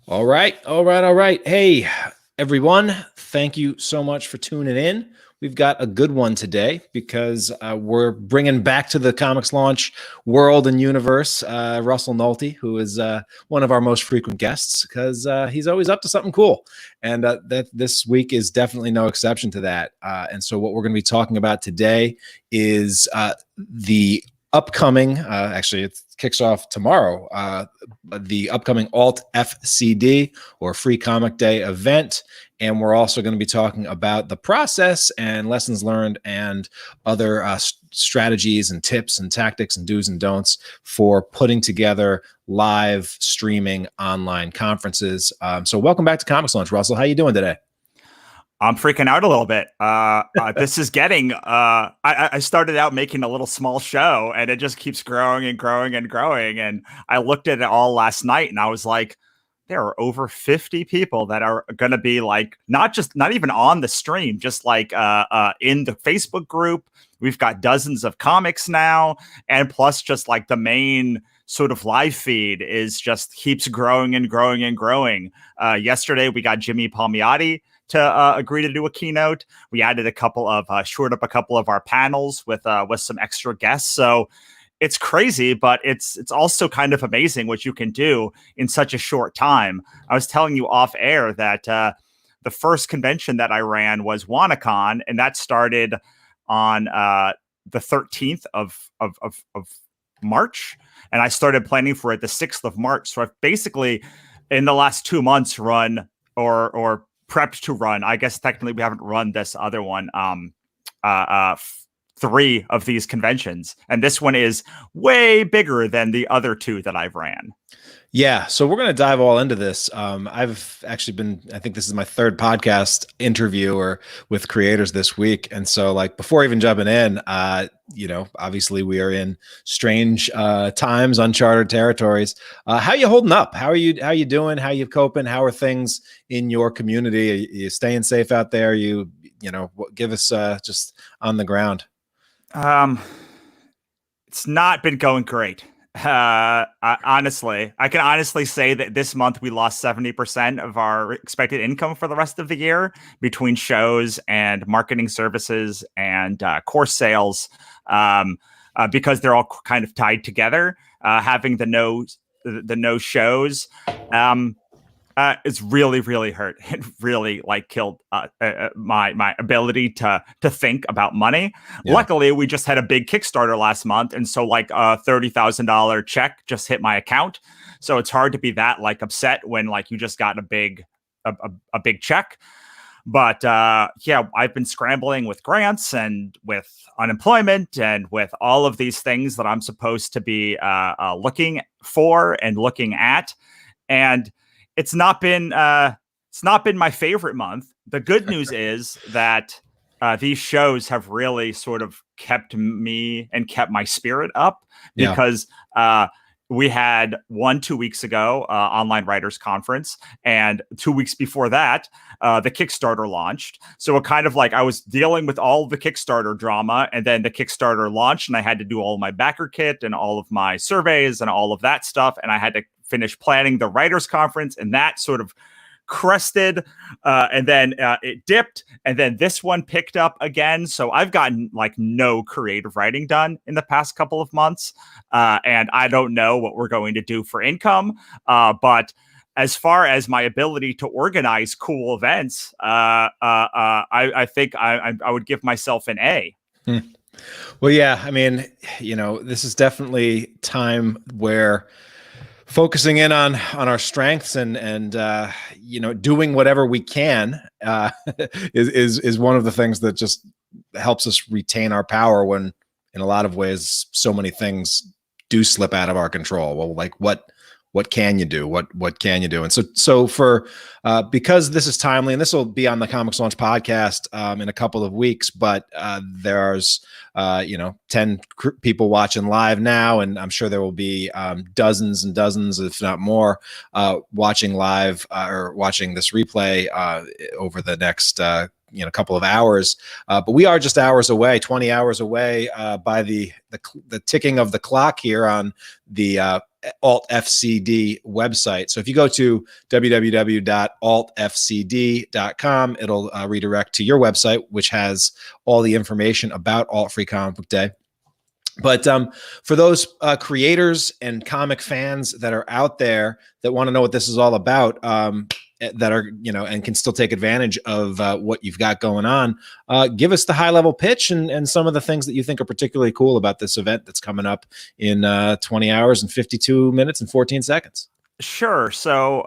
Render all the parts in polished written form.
All right, all right, all right. Hey, everyone, thank you so much for tuning in. We've got a good one today because we're bringing back to the comics launch world and universe Russell Nohelty, who is one of our most frequent guests because he's always up to something cool. And that this week is definitely no exception to that. And so what we're going to be talking about today is the upcoming, actually it kicks off tomorrow, the upcoming Alt FCD or Free Comic Day event. And we're also going to be talking about the process and lessons learned and other strategies and tips and tactics and do's and don'ts for putting together live streaming online conferences. So welcome back to Comics Launch, Russell. How you doing today? I'm freaking out a little bit. This is getting, I started out making a little small show and it just keeps growing and growing and growing. And I looked at it all last night and I was like, there are over 50 people that are going to be like, not even on the stream, just like in the Facebook group. We've got dozens of comics now. And plus just like the main sort of live feed is just keeps growing and growing and growing. Yesterday, we got Jimmy Palmiotti to agree to do a keynote. We added a couple of shored up a couple of our panels with some extra guests. So it's crazy, but it's also kind of amazing what you can do in such a short time. I was telling you off air that the first convention that I ran was WannaCon, and that started on the 13th of March, and I started planning for it the 6th of March. So I've basically, in the last 2 months, run or prepped to run. I guess technically we haven't run this other one. 3 of these conventions, and this one is way bigger than the other 2 that I've ran. Yeah, so we're going to dive all into this. I've actually I think this is my 3rd podcast interview or with creators this week. And so like before even jumping in, obviously we are in strange times, uncharted territories. How you holding up? How you doing? How you coping? How are things in your community? Are you staying safe out there? Give us just on the ground. It's not been going great. I can honestly say that this month we lost 70% of our expected income for the rest of the year between shows and marketing services and course sales, because they're all kind of tied together. Having the no shows it's really, really hurt. It really killed my ability to think about money. Yeah. Luckily, we just had a big Kickstarter last month, and so a $30,000 check just hit my account. So it's hard to be that upset when you just got a big check. But I've been scrambling with grants and with unemployment and with all of these things that I'm supposed to be looking for and looking at, and it's not been my favorite month. The good news is that these shows have really sort of kept me and kept my spirit up, because we had 2 weeks ago, online writers conference, and 2 weeks before that, the Kickstarter launched. So it kind of I was dealing with all the Kickstarter drama, and then the Kickstarter launched, and I had to do all of my backer kit and all of my surveys and all of that stuff, and I had to finish planning the writers conference, and that sort of crested, and then it dipped, and then this one picked up again. So I've gotten no creative writing done in the past couple of months, and I don't know what we're going to do for income, but as far as my ability to organize cool events, I think I would give myself an A. Well, yeah, I mean, this is definitely time where focusing in on our strengths and doing whatever we can is one of the things that just helps us retain our power when, in a lot of ways, so many things do slip out of our control. Well, what can you do? What can you do? And so for because this is timely, and this will be on the Comics Launch podcast in a couple of weeks, but there's 10 people watching live now, and I'm sure there will be dozens and dozens, if not more, watching live or watching this replay over the next couple of hours, but we are just hours away, 20 hours away by the ticking of the clock here on the AltFCD website. So if you go to www.altfcd.com, it'll redirect to your website, which has all the information about Alt Free Comic Book Day. But for those creators and comic fans that are out there that want to know what this is all about, that are, and can still take advantage of what you've got going on, give us the high level pitch and some of the things that you think are particularly cool about this event that's coming up in 20 hours and 52 minutes and 14 seconds. Sure. So,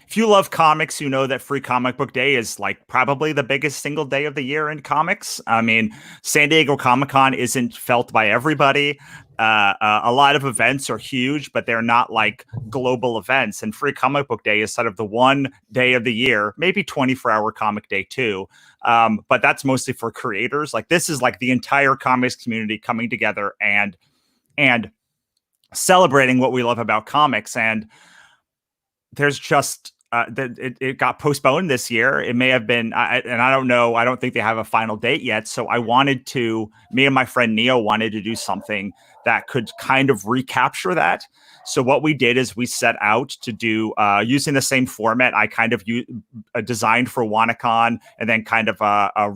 if you love comics, you know that Free Comic Book Day is like probably the biggest single day of the year in comics. I mean, San Diego Comic-Con isn't felt by everybody. A lot of events are huge, but they're not like global events. And Free Comic Book Day is sort of the one day of the year, maybe 24-hour comic day too. But that's mostly for creators. Like this is like the entire comics community coming together and celebrating what we love about comics. And there's just it got postponed this year. It may have been, and I don't know. I don't think they have a final date yet. So me and my friend Neo wanted to do something that could kind of recapture that. So what we did is we set out to do using the same format I kind of designed for WannaCon and then kind of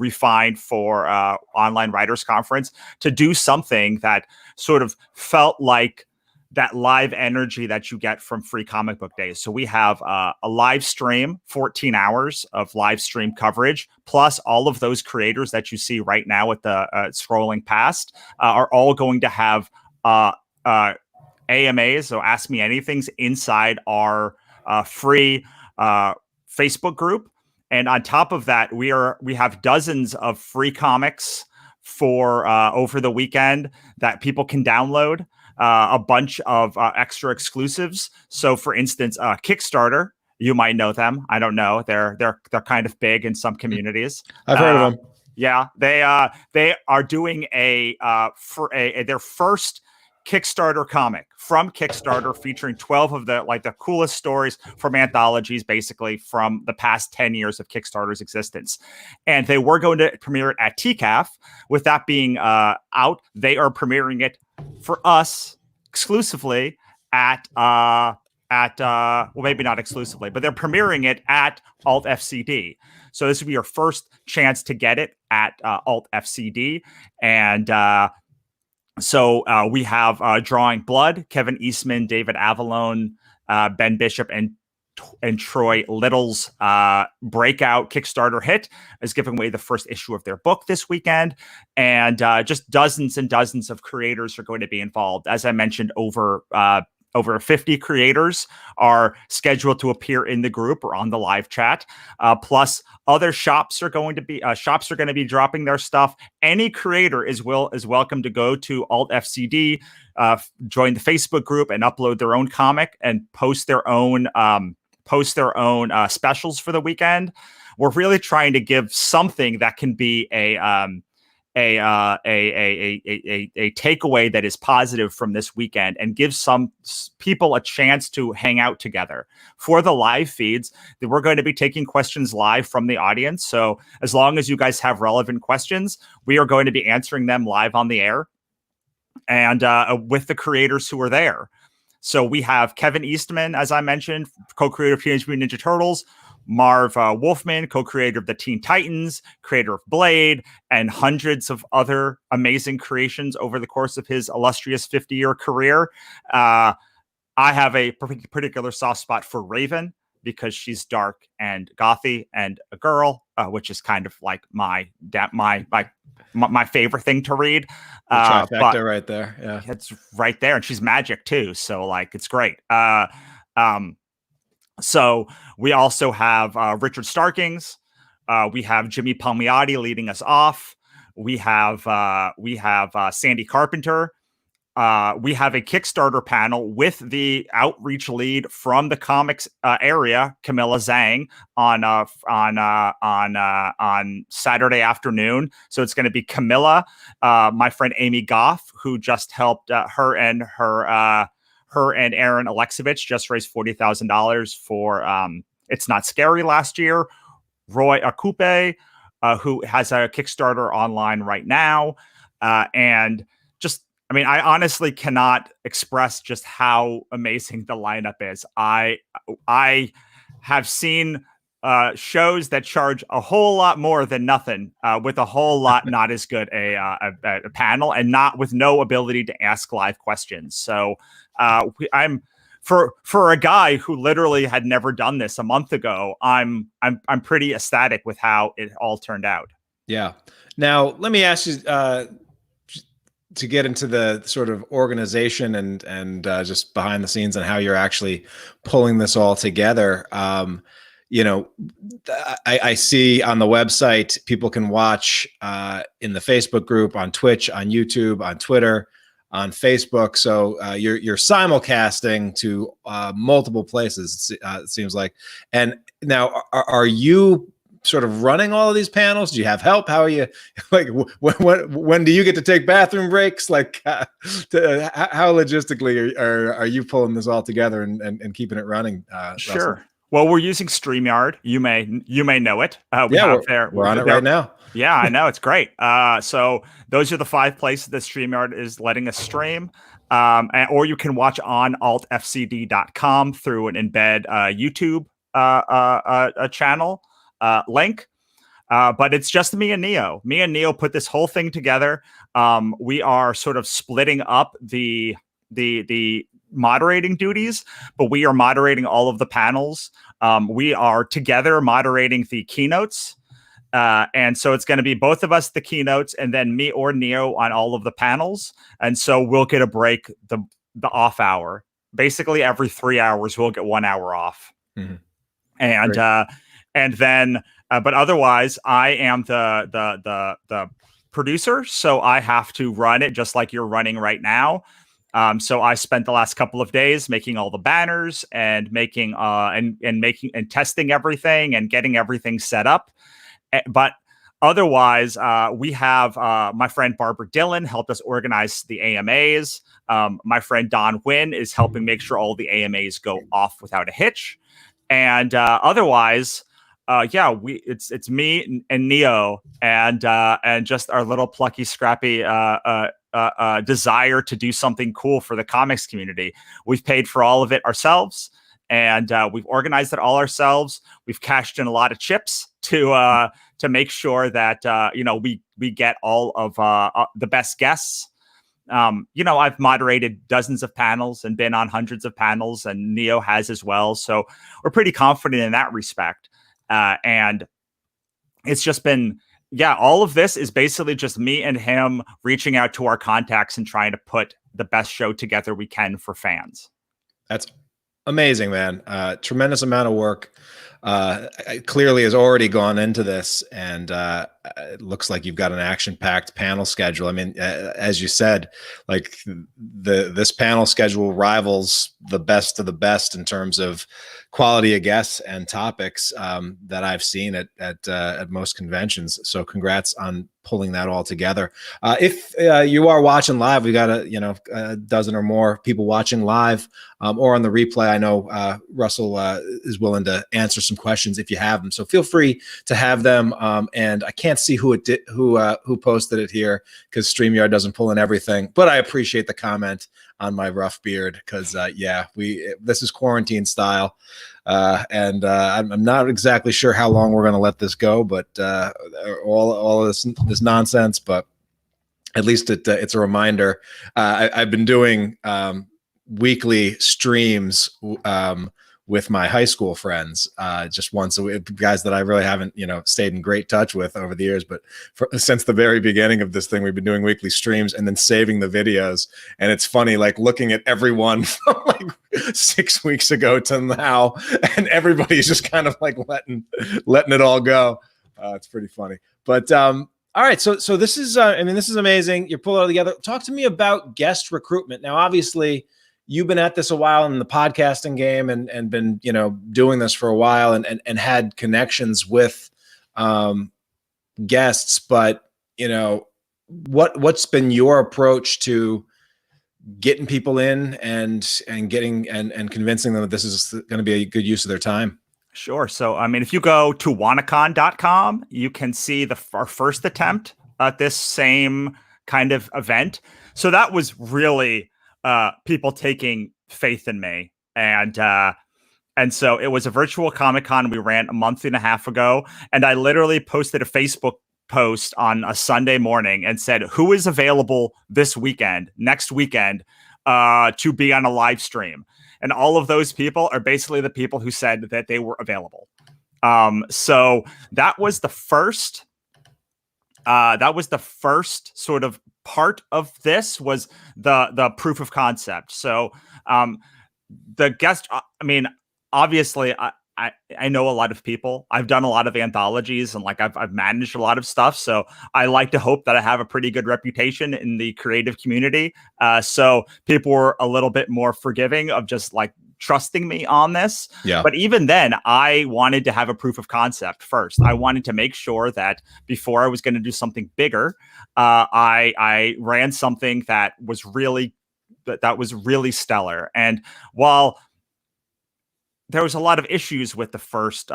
refined for Online Writers Conference, to do something that sort of felt like that live energy that you get from Free Comic Book Days. So we have a live stream, 14 hours of live stream coverage, plus all of those creators that you see right now with the scrolling past are all going to have AMAs, so Ask Me Anythings, inside our free Facebook group. And on top of that, we have dozens of free comics for over the weekend that people can download. A bunch of extra exclusives. So, for instance, Kickstarter, you might know them. I don't know. They're kind of big in some communities. I've heard of them. Yeah, they are doing their first Kickstarter comic from Kickstarter, featuring 12 of the coolest stories from anthologies, basically from the past 10 years of Kickstarter's existence. And they were going to premiere it at TCAF. With that being out, they are premiering it for us exclusively at well, maybe not exclusively, but they're premiering it at Alt FCD. So this would be your first chance to get it at Alt FCD. And so we have Drawing Blood, Kevin Eastman, David Avalone, Ben Bishop, and Troy Little's breakout Kickstarter hit is giving away the first issue of their book this weekend. And just dozens and dozens of creators are going to be involved. As I mentioned, over 50 creators are scheduled to appear in the group or on the live chat. Plus, other shops are going to be dropping their stuff. Any creator is welcome to go to Alt FCD, join the Facebook group, and upload their own comic and post their own specials for the weekend. We're really trying to give something that can be a takeaway that is positive from this weekend, and give some people a chance to hang out together. For the live feeds, we're going to be taking questions live from the audience. So as long as you guys have relevant questions, we are going to be answering them live on the air and with the creators who are there. So we have Kevin Eastman, as I mentioned, co-creator of Teenage Mutant Ninja Turtles, Marv Wolfman, co-creator of the Teen Titans, creator of Blade, and hundreds of other amazing creations over the course of his illustrious 50-year career. I have a particular soft spot for Raven because she's dark and gothy and a girl, which is kind of like my favorite thing to read. Trifecta right there. Yeah, it's right there, and she's magic too. So like, it's great. So we also have Richard Starkings. We have Jimmy Palmiotti leading us off. We have Sandy Carpenter. We have a Kickstarter panel with the outreach lead from the comics area, Camilla Zhang, on Saturday afternoon. So it's going to be Camilla, my friend Amy Goff, who just helped her and Aaron Alexovich just raised $40,000 for It's Not Scary last year. Roy Akupe, who has a Kickstarter online right now, and just, mean, I honestly cannot express just how amazing the lineup is. I have seen shows that charge a whole lot more than nothing, with a whole lot not as good a panel, and not with no ability to ask live questions. So I'm for a guy who literally had never done this a month ago. I'm pretty ecstatic with how it all turned out. Yeah. Now let me ask you, to get into the sort of organization and just behind the scenes and how you're actually pulling this all together. You know, I see on the website people can watch in the Facebook group, on Twitch, on YouTube, on Twitter, on Facebook. So you're simulcasting to multiple places. It seems like. And now, are you sort of running all of these panels? Do you have help? How are you, like, when do you get to take bathroom breaks? Like, how logistically are you pulling this all together and keeping it running? Sure. Russell? Well, we're using StreamYard. You may know it. We're on it right now. Yeah, I know, it's great. So those are the 5 places that StreamYard is letting us stream. Or you can watch on altfcd.com through an embed YouTube a channel link. But it's just me and Neo. Me and Neo put this whole thing together. We are sort of splitting up the moderating duties, but we are moderating all of the panels. We are together moderating the keynotes. And so it's going to be both of us, the keynotes, and then me or Neo on all of the panels. And so we'll get a break, the off hour. Basically every 3 hours, we'll get 1 hour off. Mm-hmm. And then, but otherwise, I am the producer, so I have to run it just like you're running right now. So I spent the last couple of days making all the banners and making and testing everything and getting everything set up. But otherwise, we have my friend Barbara Dillon helped us organize the AMAs. My friend Don Wynn is helping make sure all the AMAs go off without a hitch. And otherwise, it's me and Neo and just our little plucky, scrappy desire to do something cool for the comics community. We've paid for all of it ourselves, and we've organized it all ourselves. We've cashed in a lot of chips to make sure that we get all of the best guests. I've moderated dozens of panels and been on hundreds of panels, and Neo has as well. So we're pretty confident in that respect. And it's just been, all of this is basically just me and him reaching out to our contacts and trying to put the best show together we can for fans. That's amazing, man. Tremendous amount of work. Clearly has already gone into this, and it looks like you've got an action-packed panel schedule. I mean, as you said, like this panel schedule rivals the best of the best in terms of quality of guests and topics that I've seen at most conventions. So congrats on pulling that all together. If you are watching live, we got a dozen or more people watching live or on the replay. I know Russell is willing to answer some questions if you have them. So feel free to have them. And I can't see who posted it here because StreamYard doesn't pull in everything. But I appreciate the comment on my rough beard because this is quarantine style. And I'm not exactly sure how long we're going to let this go, but all of this nonsense. But at least it's a reminder. I've been doing weekly streams with my high school friends, just once a week, guys that I really haven't, stayed in great touch with over the years. But since the very beginning of this thing, we've been doing weekly streams and then saving the videos. And it's funny, like looking at everyone from like 6 weeks ago to now, and everybody's just kind of like letting it all go. It's pretty funny. But all right, so this is, this is amazing. You're pulling it all together. Talk to me about guest recruitment. Now, obviously, you've been at this a while in the podcasting game and been, doing this for a while and had connections with guests. But, what's been your approach to getting people in and getting and convincing them that this is going to be a good use of their time? Sure. So, if you go to wanacon.com, you can see our first attempt at this same kind of event. So that was really people taking faith in me. And so it was a virtual Comic-Con we ran a month and a half ago. And I literally posted a Facebook post on a Sunday morning and said, who is available this weekend, next weekend, to be on a live stream? And all of those people are basically the people who said that they were available. So that was the first sort of part of this, was the proof of concept. So the guest, I mean, obviously I know a lot of people. I've done a lot of anthologies, and like I've managed a lot of stuff. So I like to hope that I have a pretty good reputation in the creative community. So people were a little bit more forgiving of just like trusting me on this. Yeah. But even then, I wanted to have a proof of concept first. I wanted to make sure that before I was going to do something bigger, I ran something that was really stellar. And while there was a lot of issues with the first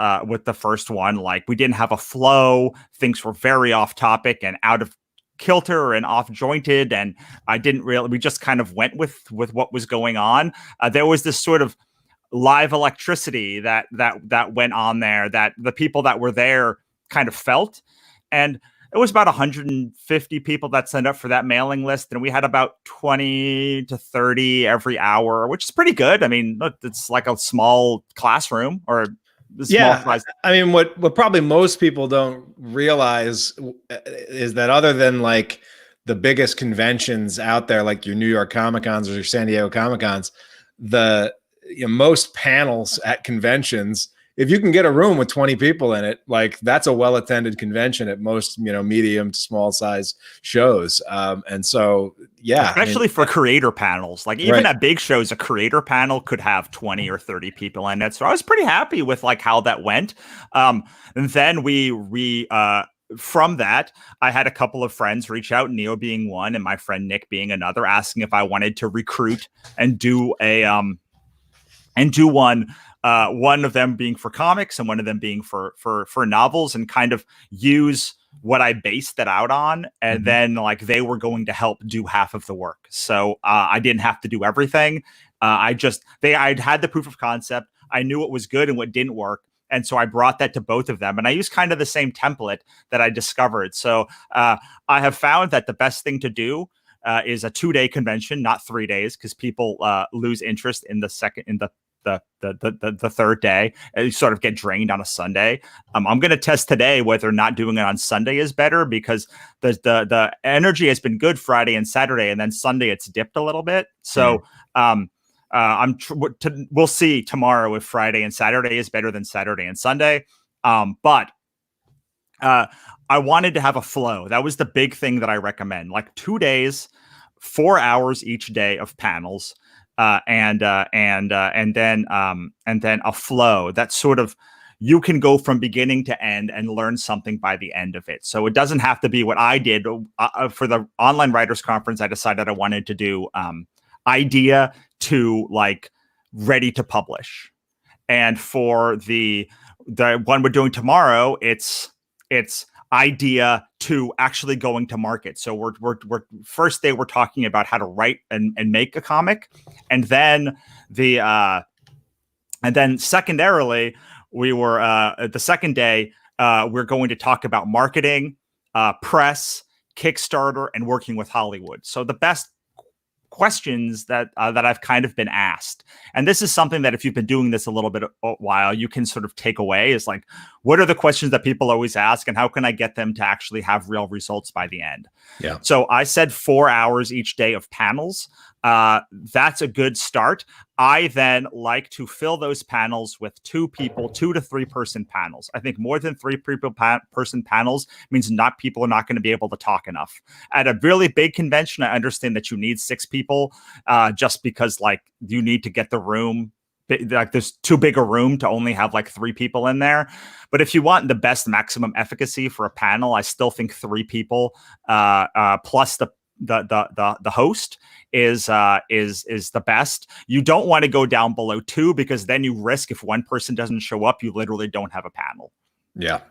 one, like we didn't have a flow, things were very off topic and out of kilter and off jointed, and we just kind of went with what was going on. There was this sort of live electricity that went on there that the people that were there kind of felt. And it was about 150 people that signed up for that mailing list, and we had about 20 to 30 every hour, which is pretty good. I mean, look, it's like a small classroom or a small size. I mean, what probably most people don't realize is that other than like the biggest conventions out there, like your New York Comic-Cons or your San Diego Comic-Cons, most panels at conventions, if you can get a room with 20 people in it, like that's a well-attended convention at most, medium to small size shows. And so, yeah. Especially for creator panels, like even at big shows, a creator panel could have 20 or 30 people in it. So I was pretty happy with like how that went. And then from that, I had a couple of friends reach out, Neo being one, and my friend Nick being another, asking if I wanted to recruit and do one of them being for comics and one of them being for novels, and kind of use what I based that out on. And then like they were going to help do half of the work. So I didn't have to do everything. I'd had the proof of concept. I knew what was good and what didn't work. And so I brought that to both of them, and I used kind of the same template that I discovered. So I have found that the best thing to do is a 2-day convention, not 3 days, because people lose interest in the third day, and you sort of get drained on a Sunday. I'm going to test today whether not doing it on Sunday is better, because the energy has been good Friday and Saturday, and then Sunday it's dipped a little bit. So we'll see tomorrow if Friday and Saturday is better than Saturday and Sunday. But I wanted to have a flow. That was the big thing that I recommend. Like 2 days, 4 hours each day of panels. And then a flow that sort of you can go from beginning to end and learn something by the end of it. So it doesn't have to be what I did for the online writers conference. I decided I wanted to do idea to like ready to publish. And for the one we're doing tomorrow, it's idea to actually going to market. So we're first day we're talking about how to write and make a comic, and then secondarily we were the second day we're going to talk about marketing, press, Kickstarter, and working with Hollywood. So the best questions that I've kind of been asked. And this is something that if you've been doing this a little bit a while, you can sort of take away, is like, what are the questions that people always ask, and how can I get them to actually have real results by the end? Yeah. So I said 4 hours each day of panels. That's a good start. I then like to fill those panels with 2 to 3 person panels. I think more than 3 person panels means people are not going to be able to talk enough. At a really big convention, I understand that you need 6 people, just because like you need to get the room. Like there's too big a room to only have like 3 people in there. But if you want the best maximum efficacy for a panel, I still think 3 people plus the host is the best. You don't want to go down below 2, because then you risk, if one person doesn't show up, you literally don't have a panel. Yeah.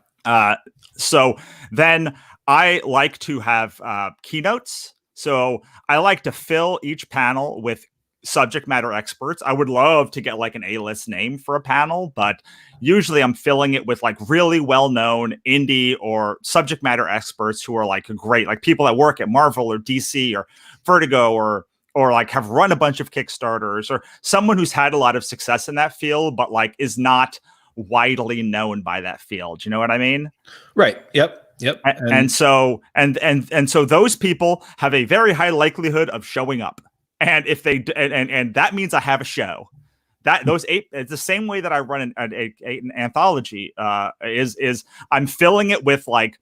So then I like to have keynotes. So I like to fill each panel with subject matter experts. I would love to get like an A-list name for a panel, but usually I'm filling it with like really well-known indie or subject matter experts who are like great, like people that work at Marvel or DC or Vertigo or like have run a bunch of Kickstarters, or someone who's had a lot of success in that field, but like is not widely known by that field. You know what I mean? Right. Yep. Yep. And so those people have a very high likelihood of showing up. And if they and that means I have a show. That those eight, it's the same way that I run an anthology. Is I'm filling it with like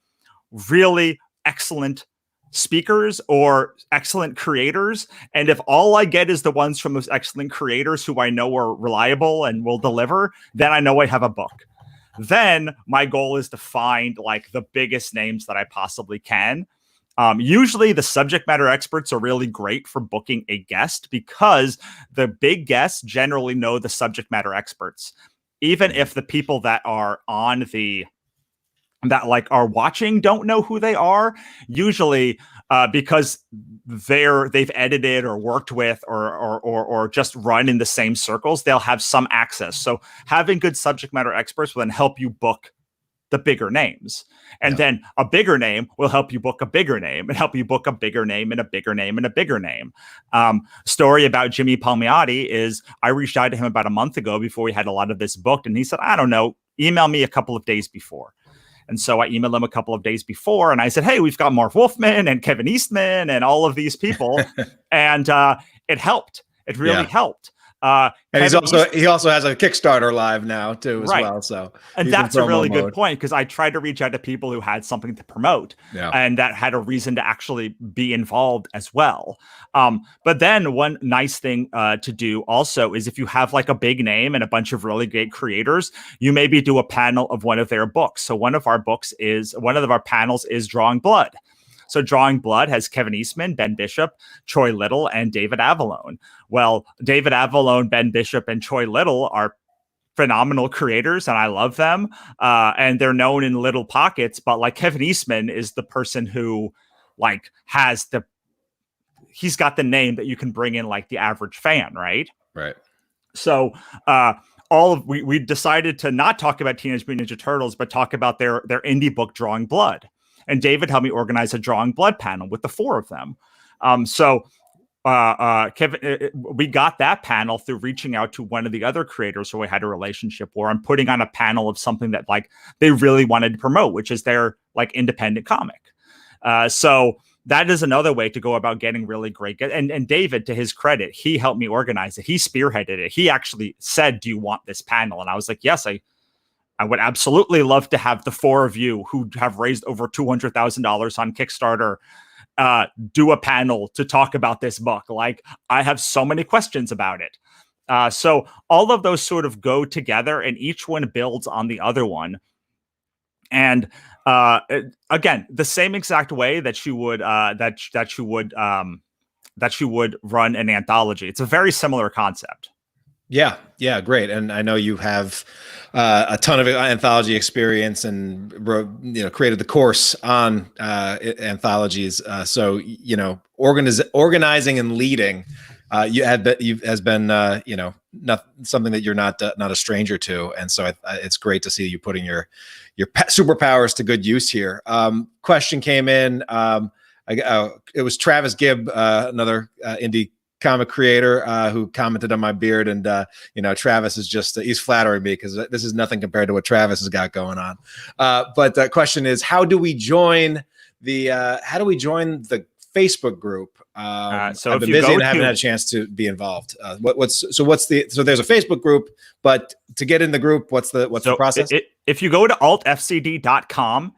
really excellent speakers or excellent creators, and if all I get is the ones from those excellent creators who I know are reliable and will deliver, then I know I have a book. Then my goal is to find like the biggest names that I possibly can. Usually the subject matter experts are really great for booking a guest because the big guests generally know the subject matter experts. Even if the people that are on that like are watching don't know who they are, usually because they've edited or worked with or just run in the same circles, they'll have some access. So having good subject matter experts will then help you book the bigger names. And then a bigger name will help you book a bigger name and help you book a bigger name and a bigger name and a bigger name. Story about Jimmy Palmiotti is I reached out to him about a month ago before we had a lot of this booked. And he said, I don't know, email me a couple of days before. And so I emailed him a couple of days before and I said, hey, we've got Mark Wolfman and Kevin Eastman and all of these people. And it helped. It really helped. And he also has a Kickstarter live now too as well. So and that's a really good point, because I tried to reach out to people who had something to promote and that had a reason to actually be involved as well. But then one nice thing to do also is if you have like a big name and a bunch of really great creators, you maybe do a panel of one of their books. So one of our panels is Drawing Blood. So Drawing Blood has Kevin Eastman, Ben Bishop, Troy Little, and David Avallone. Well, David Avallone, Ben Bishop, and Troy Little are phenomenal creators, and I love them. And they're known in little pockets, but like Kevin Eastman is the person who like he's got the name that you can bring in like the average fan, right? Right. So we decided to not talk about Teenage Mutant Ninja Turtles, but talk about their indie book, Drawing Blood. And David helped me organize a Drawing Blood panel with the four of them. Kevin, we got that panel through reaching out to one of the other creators who I had a relationship with. I'm putting on a panel of something that like they really wanted to promote, which is their like independent comic. So that is another way to go about getting really great. And David, to his credit, he helped me organize it. He spearheaded it. He actually said, do you want this panel? And I was like, yes, I would absolutely love to have the four of you who have raised over $200,000 on Kickstarter do a panel to talk about this book. Like, I have so many questions about it. So all of those sort of go together, and each one builds on the other one. And again, the same exact way that you would run an anthology. It's a very similar concept. Yeah, great. And I know you have a ton of anthology experience and created the course on anthologies. So organizing and leading has been something that you're not a stranger to. And so it's great to see you putting your superpowers to good use here. Question came in. It was Travis Gibb, another indie comic creator who commented on my beard, and Travis is just he's flattering me because this is nothing compared to what Travis has got going on. But the question is, how do we join the Facebook group? So I've been busy and haven't had a chance to be involved. So there's a Facebook group, but to get in the group, what's the process? If you go to altfcd.com,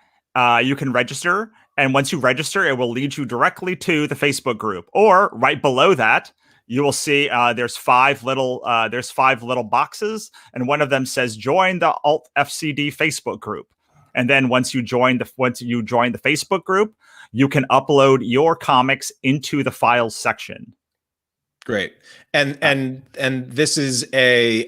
you can register. And once you register, it will lead you directly to the Facebook group. Or right below that, you will see there's five little boxes, and one of them says "Join the Alt FCD Facebook group." And then once you join the Facebook group, you can upload your comics into the files section. Great. And this is a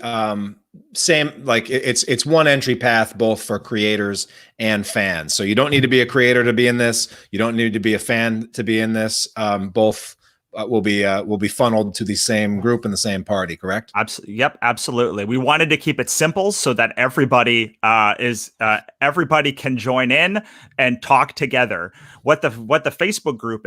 same, like it's one entry path both for creators and fans. So you don't need to be a creator to be in this. You don't need to be a fan to be in this. Both will be funneled to the same group and the same party. Correct? Yep, absolutely. We wanted to keep it simple so that everybody everybody can join in and talk together. What the Facebook group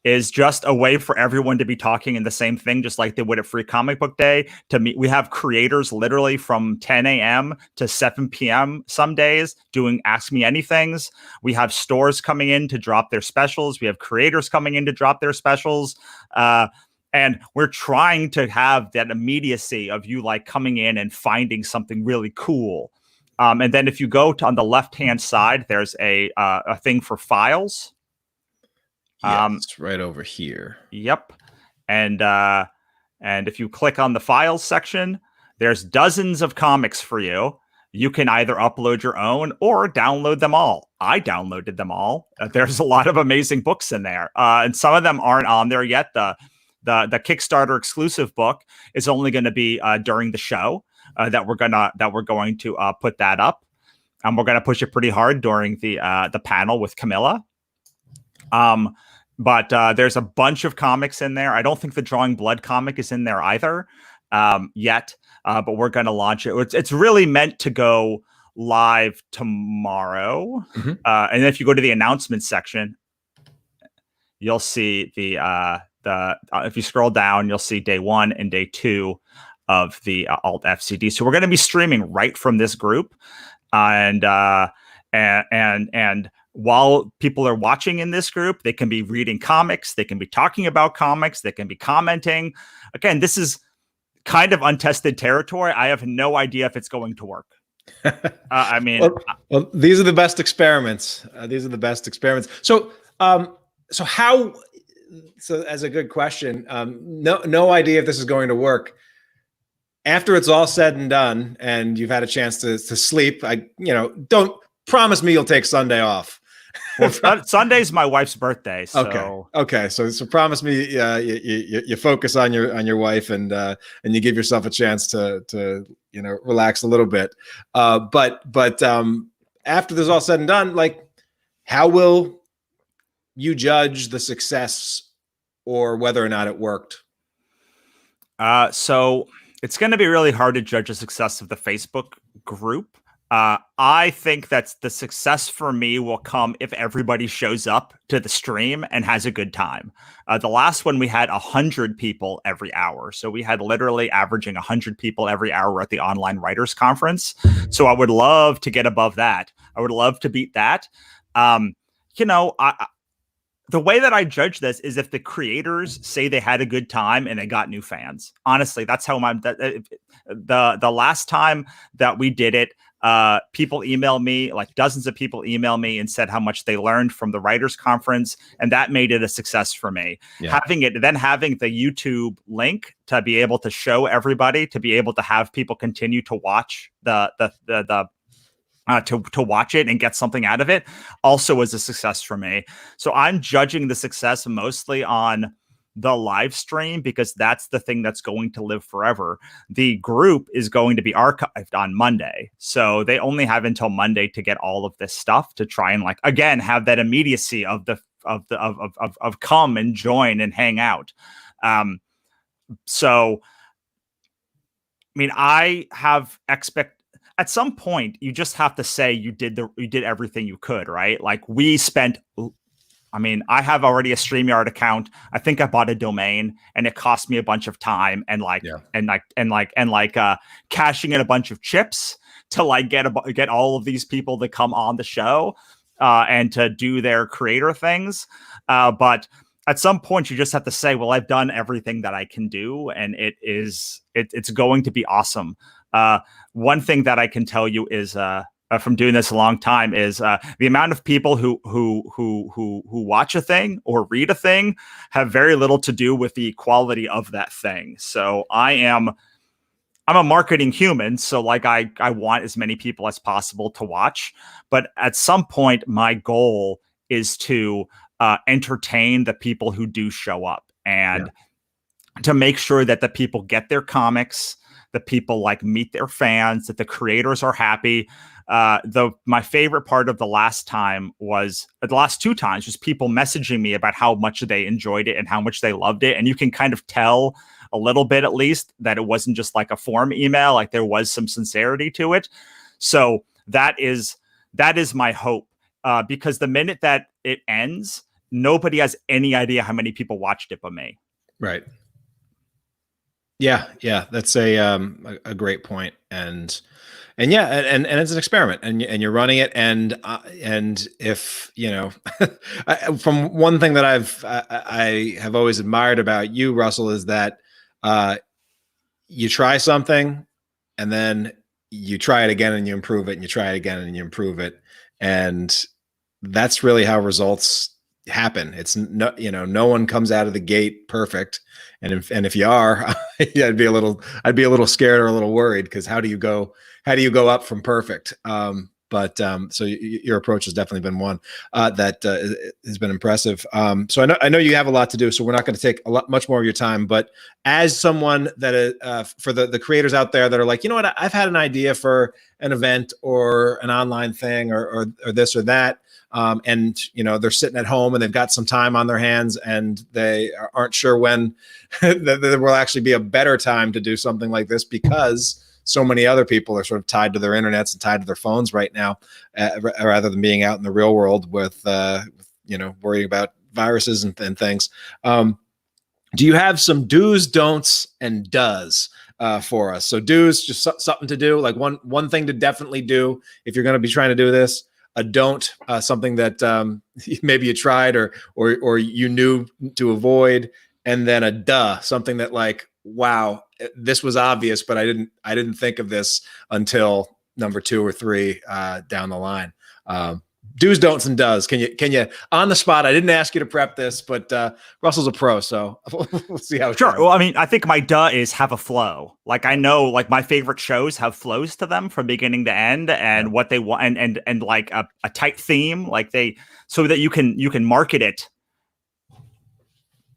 is just a way for everyone to be talking in the same thing, just like they would at Free Comic Book Day. To meet, we have creators literally from 10 a.m. to 7 p.m. some days doing Ask Me Anythings. We have stores coming in to drop their specials. We have creators coming in to drop their specials. And we're trying to have that immediacy of you like coming in and finding something really cool. And then if you go to on the left-hand side, there's a thing for files. It's right over here. Yep. And if you click on the files section, there's dozens of comics for you. You can either upload your own or download them all. I downloaded them all. There's a lot of amazing books in there. And some of them aren't on there yet. The Kickstarter exclusive book is only going to be during the show that we're going to put that up. And we're going to push it pretty hard during the panel with Camilla. But there's a bunch of comics in there. I don't think the Drawing Blood comic is in there either yet, but we're going to launch it. It's really meant to go live tomorrow. Mm-hmm. And if you go to the announcement section, you'll see if you scroll down, you'll see day 1 and day 2 of the Alt FCD. So we're going to be streaming right from this group, and while people are watching in this group, they can be reading comics, they can be talking about comics, they can be commenting. Again, this is kind of untested territory. I have no idea if it's going to work. I mean, well, these are the best experiments. So, so as a good question, no idea if this is going to work. After it's all said and done, and you've had a chance to sleep, don't promise me you'll take Sunday off. Well, Sunday's my wife's birthday. So. Okay. So promise me you focus on your wife and you give yourself a chance to relax a little bit. But after this is all said and done, like, how will you judge the success or whether or not it worked? So it's going to be really hard to judge the success of the Facebook group. I think that the success for me will come if everybody shows up to the stream and has a good time. The last one, we had 100 people every hour. So we had literally averaging 100 people every hour at the Online Writers Conference. So I would love to get above that. I would love to beat that. The way that I judge this is if the creators say they had a good time and they got new fans. Honestly, that's how the last time that we did it, people email me, like dozens of people email me and said how much they learned from the writers conference. And that made it a success for me. Yeah. Having the YouTube link to be able to show everybody, to be able to have people continue to watch to watch it and get something out of it also was a success for me. So I'm judging the success mostly on the live stream because that's the thing that's going to live forever. The group is going to be archived on Monday. So they only have until Monday to get all of this stuff to try and again, have that immediacy of come and join and hang out. So, I mean, I have at some point, you just have to say you did everything you could, right? Like we spent, I have already a StreamYard account. I think I bought a domain and it cost me a bunch of time and cashing in a bunch of chips to get all of these people to come on the show and to do their creator things. But at some point you just have to say, well, I've done everything that I can do and it's going to be awesome. One thing that I can tell you is from doing this a long time is the amount of people who watch a thing or read a thing have very little to do with the quality of that thing. So I'm a marketing human, so I want as many people as possible to watch. But at some point, my goal is to entertain the people who do show up and to make sure that the people get their comics, that people like meet their fans, that the creators are happy. My favorite part of the last two times was people messaging me about how much they enjoyed it and how much they loved it. And you can kind of tell a little bit, at least, that it wasn't just like a form email, like there was some sincerity to it. So that is my hope, because the minute that it ends, nobody has any idea how many people watched it but me. Right. Yeah. That's a great point. And yeah, and it's an experiment, and you're running it, and if from one thing that I have always admired about you, Russell, is that you try something, and then you try it again, and you improve it, and you try it again, and you improve it, and that's really how results happen. It's no one comes out of the gate perfect, and if you are, I'd be a little scared or a little worried, because how do you go up from perfect? So your approach has definitely been one that has been impressive. So I know you have a lot to do, so we're not going to take much more of your time. But as someone that for the creators out there that are like, you know what, I've had an idea for an event or an online thing or this or that, and they're sitting at home and they've got some time on their hands and they aren't sure when there will actually be a better time to do something like this, because so many other people are sort of tied to their internets and tied to their phones right now, rather than being out in the real world with worrying about viruses and things. Do you have some do's, don'ts, and does for us? So do's, just something to do, like one thing to definitely do if you're going to be trying to do this. A don't, something that maybe you tried or you knew to avoid, and then a duh, something that like, wow, this was obvious, but I didn't think of this until number 2 or 3 down the line. Do's, don'ts, and does. Can you on the spot? I didn't ask you to prep this, but Russell's a pro, so we'll see how it Sure. goes. Well, I mean, I think my duh is have a flow. Like, I know, like, my favorite shows have flows to them from beginning to end, and what they want, and like a tight theme, like so that you can market it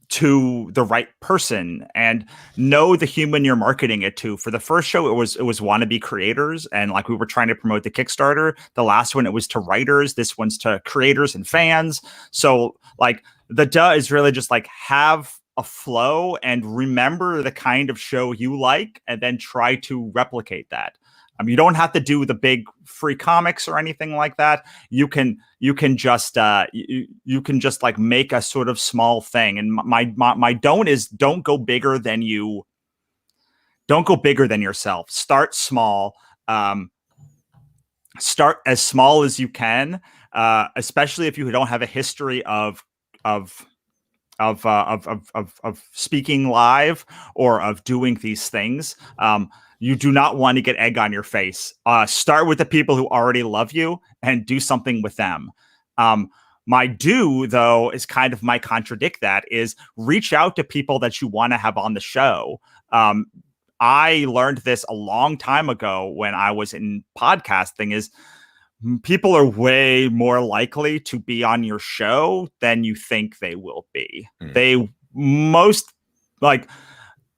to the right person and know the human you're marketing it to. For the first show, it was wannabe creators, and like we were trying to promote the Kickstarter. The last one, it was to writers. This one's to creators and fans. So like the duh is really just like have a flow and remember the kind of show you like, and then try to replicate that. You don't have to do the big free comics or anything like that. You can just you can just like make a sort of small thing. And my don't is don't go bigger than yourself. Start small. Start as small as you can, especially if you don't have a history of speaking live or of doing these things. You do not want to get egg on your face. Start with the people who already love you and do something with them. My do, though, is kind of my contradict that, is reach out to people that you want to have on the show. I learned this a long time ago when I was in podcasting, is people are way more likely to be on your show than you think they will be.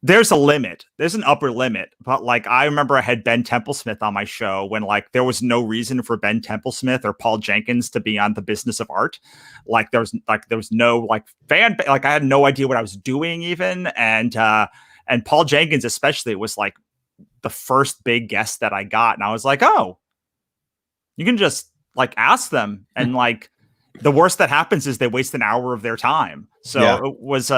There's a limit. There's an upper limit. But like, I remember I had Ben Templesmith on my show when like there was no reason for Ben Templesmith or Paul Jenkins to be on The Business of Art. Like there was no like fan, like I had no idea what I was doing even. And Paul Jenkins especially was like the first big guest that I got. And I was like, oh, you can just like ask them. And like the worst that happens is they waste an hour of their time. So It was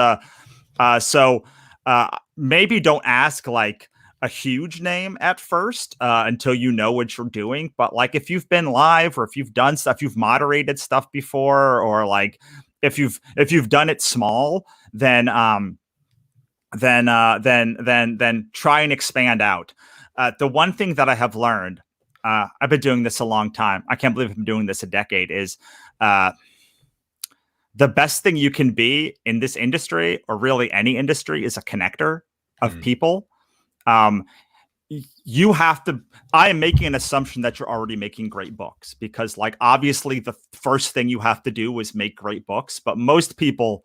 maybe don't ask like a huge name at first until you know what you're doing. But like if you've been live or if you've done stuff, you've moderated stuff before, or like if you've done it small, then try and expand out. The one thing that I have learned, I've been doing this a long time. I can't believe I've been doing this a decade, is the best thing you can be in this industry, or really any industry, is a connector of people. You have to, I am making an assumption that you're already making great books, because like, obviously the first thing you have to do is make great books, but most people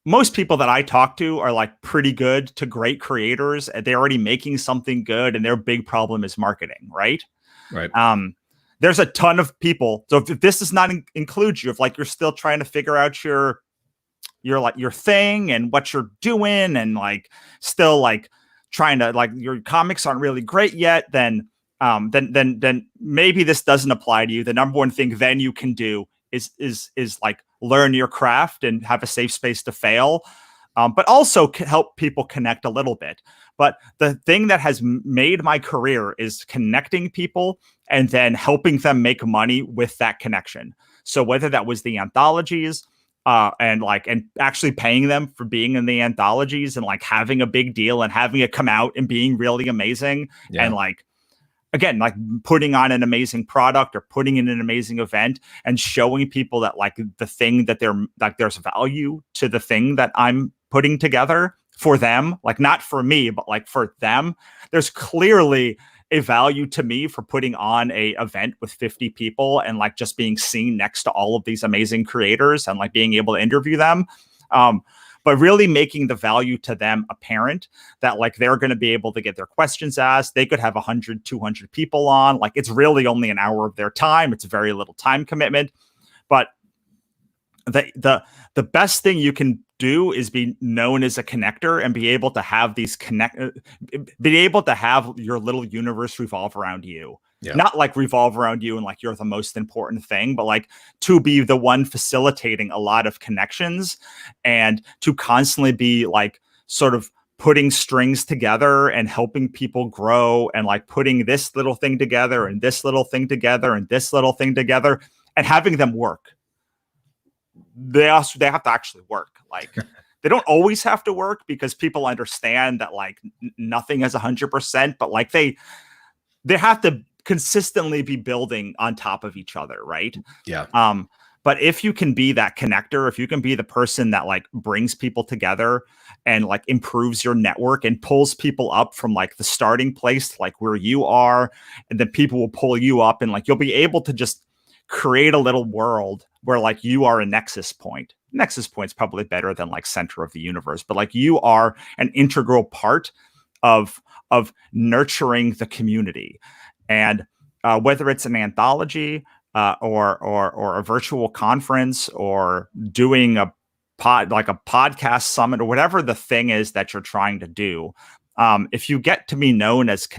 most people that I talk to are like pretty good to great creators, and they're already making something good, and their big problem is marketing, right? Right. There's a ton of people. So if this does not include you, if like you're still trying to figure out your like your thing and what you're doing, and like still like trying to like your comics aren't really great yet, then maybe this doesn't apply to you. The number one thing then you can do is like learn your craft and have a safe space to fail, but also help people connect a little bit. But the thing that has made my career is connecting people and then helping them make money with that connection. So whether that was the anthologies, and actually paying them for being in the anthologies and like having a big deal and having it come out and being really amazing, and like, again, like putting on an amazing product or putting in an amazing event and showing people that like the thing that they're like, there's value to the thing that I'm putting together for them, like not for me, but like for them. There's clearly a value to me for putting on a event with 50 people and like just being seen next to all of these amazing creators and like being able to interview them. But really making the value to them apparent, that like they're going to be able to get their questions asked. They could have 100, 200 people on. Like it's really only an hour of their time. It's very little time commitment. But the best thing you can do is be known as a connector and be able to have these be able to have your little universe revolve around you. Yeah. Not like revolve around you and like you're the most important thing, but like to be the one facilitating a lot of connections and to constantly be like sort of putting strings together and helping people grow and like putting this little thing together and this little thing together and this little thing together and having them work. They have to actually work. Like they don't always have to work because people understand that like nothing is 100%, but like they have to consistently be building on top of each other, right? Yeah. But if you can be that connector, if you can be the person that like brings people together and like improves your network and pulls people up from like the starting place to like where you are, and then people will pull you up and like you'll be able to just create a little world where like you are a nexus point. Nexus point's probably better than like center of the universe, but like you are an integral part of nurturing the community. And whether it's an anthology or a virtual conference or doing a podcast summit or whatever the thing is that you're trying to do, if you get to be known as a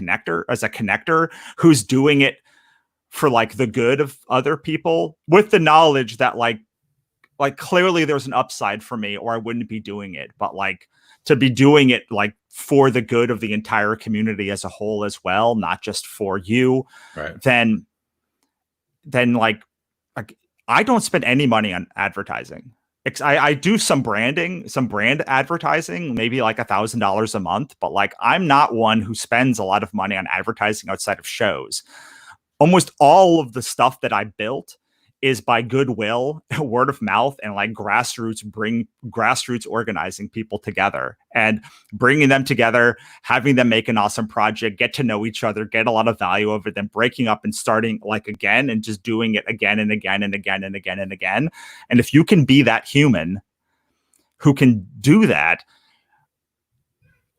connector who's doing it for like the good of other people, with the knowledge that like clearly there's an upside for me or I wouldn't be doing it, but like to be doing it like for the good of the entire community as a whole as well, not just for you, right? Then like I don't spend any money on advertising. I do some brand advertising, maybe like $1,000 a month, but like I'm not one who spends a lot of money on advertising outside of shows. Almost all of the stuff that I built is by goodwill, word of mouth, and like grassroots organizing people together and bringing them together, having them make an awesome project, get to know each other, get a lot of value over them, breaking up and starting like again and just doing it again and again and again and again and again. And if you can be that human who can do that,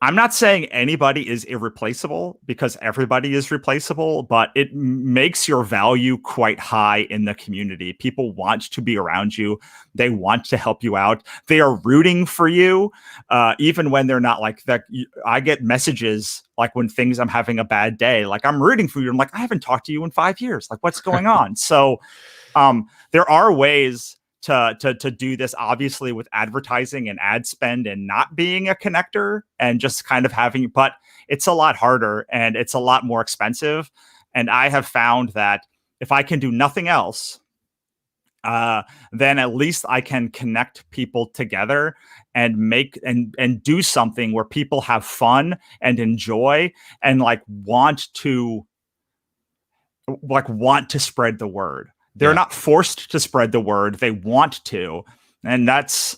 I'm not saying anybody is irreplaceable because everybody is replaceable, but it makes your value quite high in the community. People want to be around you. They want to help you out. They are rooting for you, even when they're not like that. I get messages like when I'm having a bad day, like I'm rooting for you. I'm like, I haven't talked to you in 5 years. Like, what's going on? So there are ways to do this, obviously, with advertising and ad spend and not being a connector and just kind of having, but it's a lot harder and it's a lot more expensive. And I have found that if I can do nothing else, then at least I can connect people together and make and do something where people have fun and enjoy and like want to spread the word. They're not forced to spread the word. They want to. And that's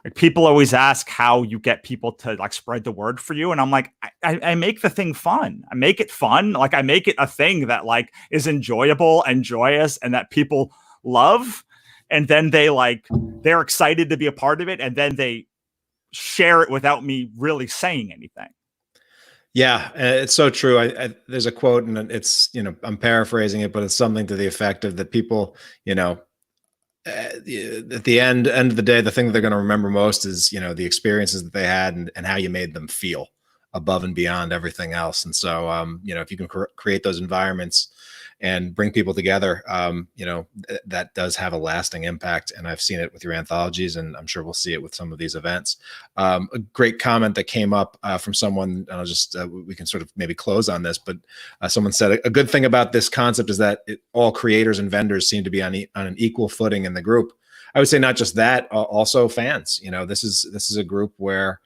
like, people always ask how you get people to like spread the word for you. And I'm like, I make the thing fun. I make it fun. Like I make it a thing that like is enjoyable and joyous and that people love. And then they're excited to be a part of it. And then they share it without me really saying anything. Yeah, it's so true. There's a quote, and it's, I'm paraphrasing it, but it's something to the effect of that people, at the end of the day, the thing that they're going to remember most is, the experiences that they had and how you made them feel above and beyond everything else. And so, if you can create those environments and bring people together, that does have a lasting impact. And I've seen it with your anthologies, and I'm sure we'll see it with some of these events. A great comment that came up from someone, and I'll just, we can sort of maybe close on this, but someone said a good thing about this concept is that all creators and vendors seem to be on an equal footing in the group. I would say not just that, also fans. This is a group where,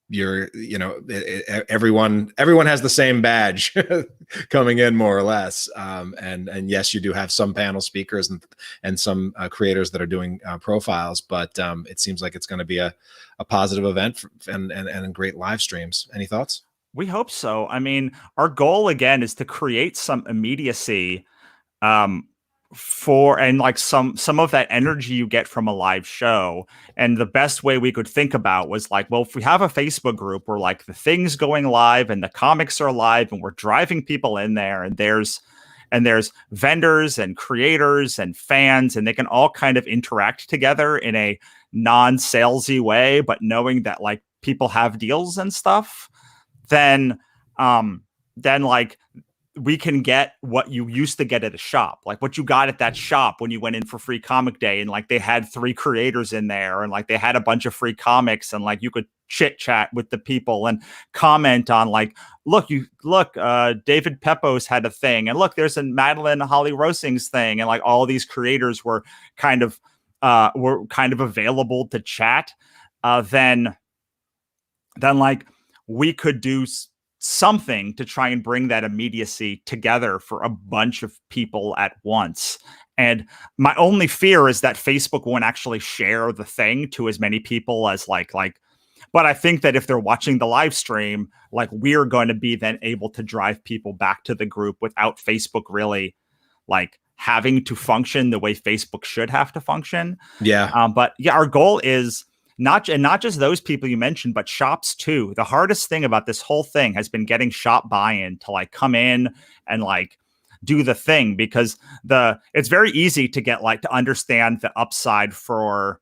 everyone has the same badge coming in, more or less. And yes, you do have some panel speakers and some creators that are doing profiles, but it seems like it's going to be a positive event and great live streams. Any thoughts? We hope so. I mean, our goal again is to create some immediacy and like some of that energy you get from a live show. And the best way we could think about was like, well, if we have a Facebook group where like the thing's going live and the comics are live and we're driving people in there, and there's vendors and creators and fans, and they can all kind of interact together in a non-salesy way, but knowing that like people have deals and stuff, then like we can get what you used to get at a shop, like what you got at that shop when you went in for free comic day, and like they had 3 creators in there, and like they had a bunch of free comics, and like you could chit chat with the people and comment on like, look, David Pepos had a thing, and look, there's a Madeline Holly Rosing's thing, and like all these creators were kind of available to chat. Then like we could do something to try and bring that immediacy together for a bunch of people at once. And my only fear is that Facebook won't actually share the thing to as many people as like, but I think that if they're watching the live stream, like we're going to be then able to drive people back to the group without Facebook really like having to function the way Facebook should have to function. Yeah. But yeah, our goal is not just those people you mentioned, but shops too. The hardest thing about this whole thing has been getting shop buy-in to like come in and like do the thing, because it's very easy to get like to understand the upside for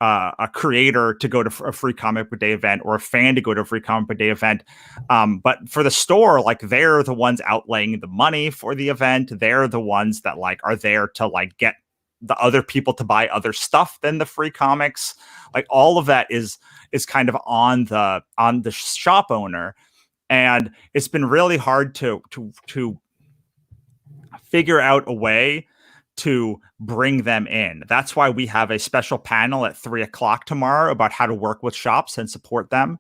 a creator to go to a free comic book day event, or a fan to go to a free comic book day event. But for the store, like they're the ones outlaying the money for the event. They're the ones that like are there to like get the other people to buy other stuff than the free comics. Like all of that is kind of on the shop owner. And it's been really hard to figure out a way to bring them in. That's why we have a special panel at 3:00 tomorrow about how to work with shops and support them,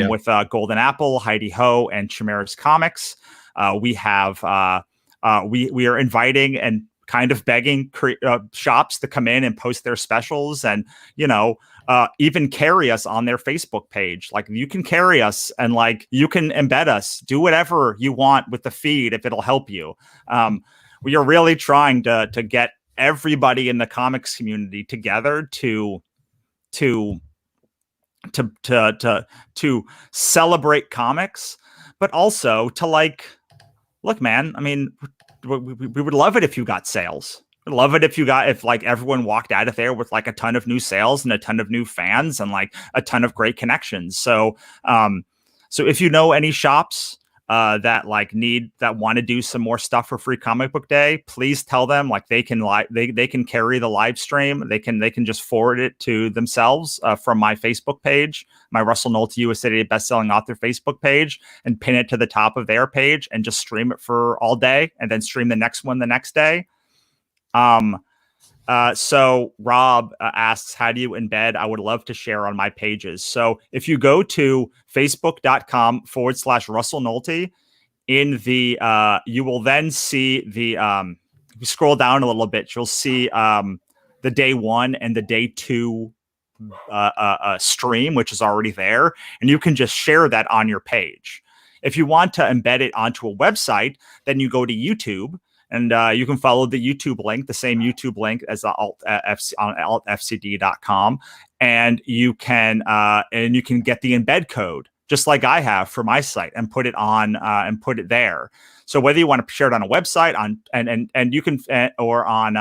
with Golden Apple, Heidi Ho, and Chimera's Comics. We have we are inviting and kind of begging shops to come in and post their specials, and even carry us on their Facebook page. Like you can carry us, and like you can embed us, do whatever you want with the feed if it'll help you. We are really trying to get everybody in the comics community together to celebrate comics, but also to like, look, man, I mean, we would love it if you got sales. We'd love it if like everyone walked out of there with like a ton of new sales and a ton of new fans and like a ton of great connections. So if you know any shops that want to do some more stuff for free comic book day, please tell them like they can carry the live stream. They can just forward it to themselves from my Facebook page, my Russell Nohelty USA Today bestselling author Facebook page, and pin it to the top of their page and just stream it for all day, and then stream the next one the next day. So Rob asks, how do you embed? I would love to share on my pages. So if you go to facebook.com/Russell Nohelty, in the, you will then see the, if you scroll down a little bit, you'll see, the day 1 and the day 2, stream, which is already there. And you can just share that on your page. If you want to embed it onto a website, then you go to YouTube And you can follow the YouTube link, the same YouTube link as the altfcd.com. And you can get the embed code, just like I have for my site, and put it on and put it there. So whether you want to share it on a website and you can or on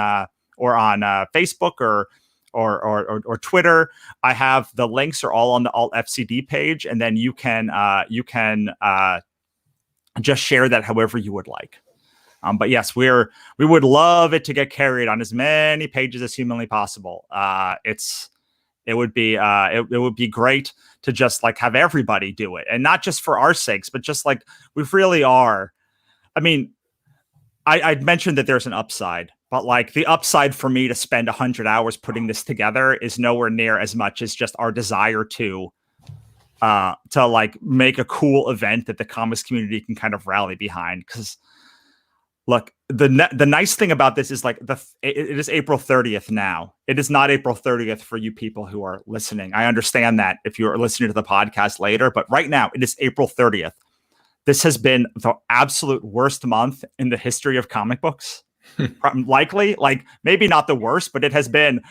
Facebook or Twitter, I have the links are all on the Alt FCD page, and then you can just share that however you would like. But yes, we would love it to get carried on as many pages as humanly possible. It would be great to just like have everybody do it, and not just for our sakes, but just like we really are. I mean, I'd mentioned that there's an upside, but like the upside for me to spend 100 hours putting this together is nowhere near as much as just our desire to like make a cool event that the comics community can kind of rally behind. Because look, the nice thing about this is like it is April 30th now. It is not April 30th for you people who are listening. I understand that if you're listening to the podcast later, but right now it is April 30th. This has been the absolute worst month in the history of comic books. Likely, like maybe not the worst, but it has been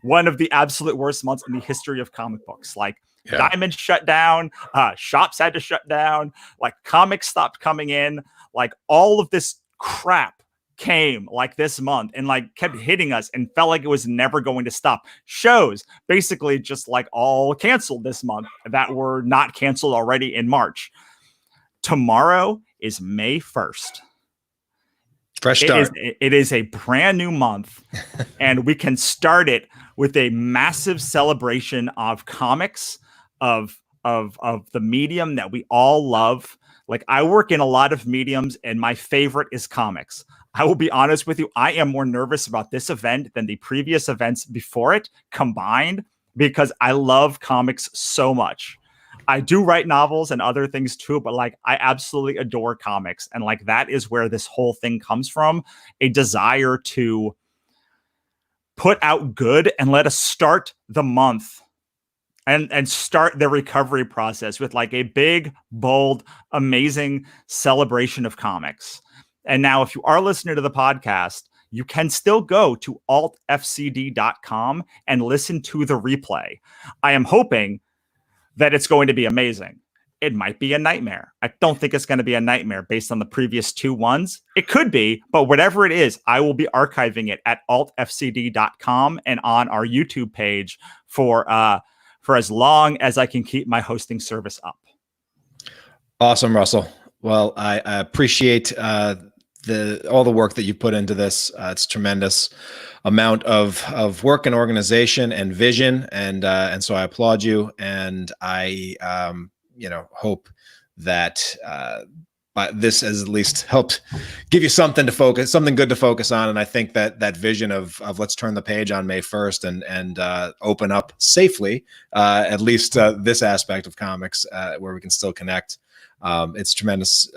one of the absolute worst months in the history of comic books. Like Diamond shut down, shops had to shut down, like comics stopped coming in, like all of this crap came like this month and like kept hitting us and felt like it was never going to stop. Shows basically just like all canceled this month that were not canceled already in March. Tomorrow is May 1st. Fresh start. It is a brand new month, and we can start it with a massive celebration of comics, of the medium that we all love. Like, I work in a lot of mediums, and my favorite is comics. I will be honest with you, I am more nervous about this event than the previous events before it combined, because I love comics so much. I do write novels and other things too, but like I absolutely adore comics. And like that is where this whole thing comes from, a desire to put out good and let us start the month and start the recovery process with like a big, bold, amazing celebration of comics. And now if you are listening to the podcast, you can still go to altfcd.com and listen to the replay. I am hoping that it's going to be amazing. It might be a nightmare. I don't think it's going to be a nightmare based on the previous two ones. It could be, but whatever it is, I will be archiving it at altfcd.com and on our YouTube page for as long as I can keep my hosting service up. Awesome, Russell. Well, I appreciate all the work that you put into this. It's tremendous amount of work and organization and vision, and so I applaud you, and I hope that this has at least helped give you something good to focus on. And I think that vision of let's turn the page on May 1st and open up safely at least this aspect of comics where we can still connect. It's tremendous,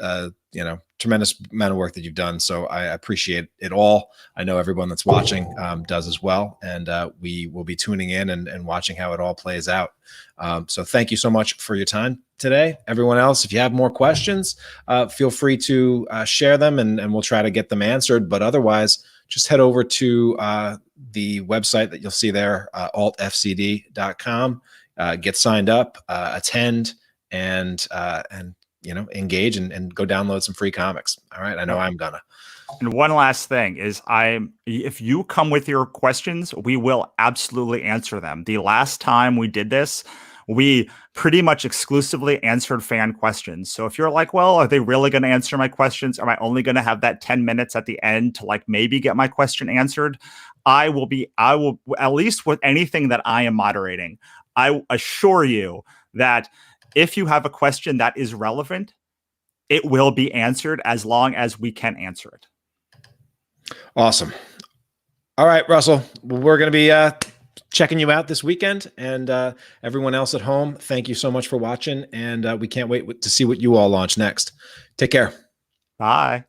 tremendous amount of work that you've done. So I appreciate it all. I know everyone that's watching does as well. And we will be tuning in and watching how it all plays out. So thank you so much for your time today. Everyone else, if you have more questions, feel free to share them and we'll try to get them answered. But otherwise, just head over to the website that you'll see there, altfcd.com, get signed up, attend, and engage and go download some free comics. All right. I know I'm gonna. And one last thing is if you come with your questions, we will absolutely answer them. The last time we did this, we pretty much exclusively answered fan questions. So if you're like, well, are they really going to answer my questions? Am I only going to have that 10 minutes at the end to like maybe get my question answered? I will at least with anything that I am moderating, I assure you that if you have a question that is relevant, it will be answered as long as we can answer it. Awesome. All right, Russell, we're going to be checking you out this weekend, and everyone else at home, thank you so much for watching, and we can't wait to see what you all launch next. Take care. Bye.